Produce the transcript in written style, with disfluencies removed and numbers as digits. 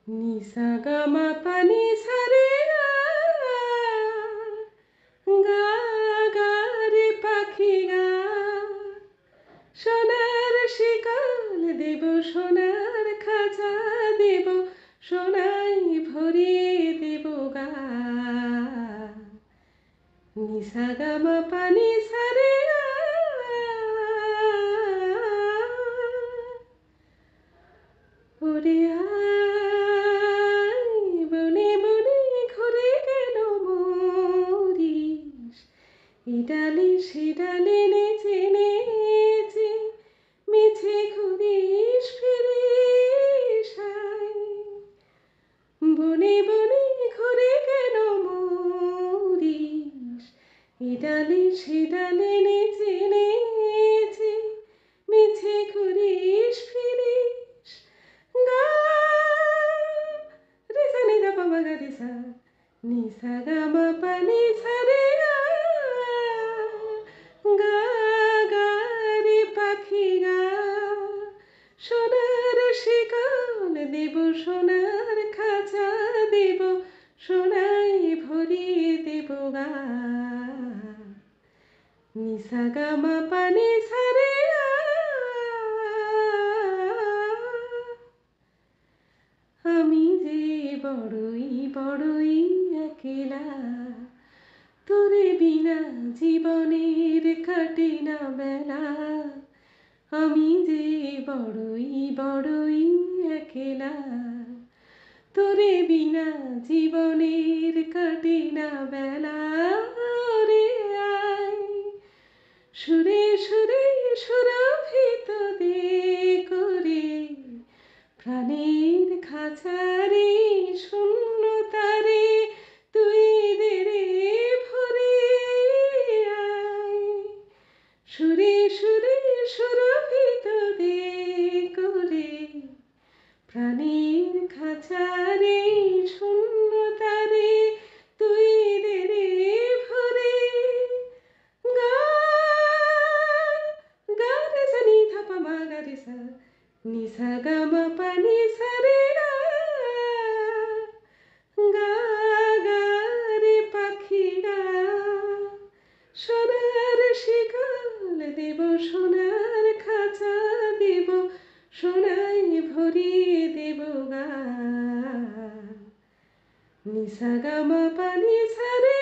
নিসা gamma পানি সারে গা গা রে পাখি গা সোনার শিকল দেব সোনার খাঁচা দেব সোনাই ভরিয়ে দেব গা নিসা গামা পানি সারে ওরে বনে বনে ঘুরে গেল মরিস এডালে সেডালে নেচে নেচে মিছে ঘুরিস ফিরিস বনে বনে ঘুরে গেল মরিস এডালে সেডালে নেচে নেচে মিছে ঘুরিস ফিরিস গা রে সা নি ধা পা মা গা রে সা নি সা গা মা পা নি সা রে গা গা রে পাখি গা সোনার শিকল দেব সোনার খাঁচা দেব সোনাই ভরিয়ে দেব গা নিসা গা মা পা নি সা রে আমি যে বড়ই বড়ই একলা তোরে বিনা জীবনের কাটে না বেলা আমি যে বড়ই বড়ই একলা তোরে বিনা জীবনের কাটে না বেলা রে আয় সুরে সুরে সুরভিত দে করে প্রাণের খাঁচারে শূন্য তারে তুই দে রে ভরে আয় সুরে সুরে সুরভিত দে করে প্রাণের খাঁচারে শূন্য তারে তুই দে রে ভরে গা গা রে সা নি ধা পা মা গা রে সা নি সা গা মা পা নি সা রে গা গা রে পাখি গা সোনার শিকল দেব সোনার খাঁচা দেব সোনাই ভরিয়ে দেব গা নিসা গা মা পা নি সা রে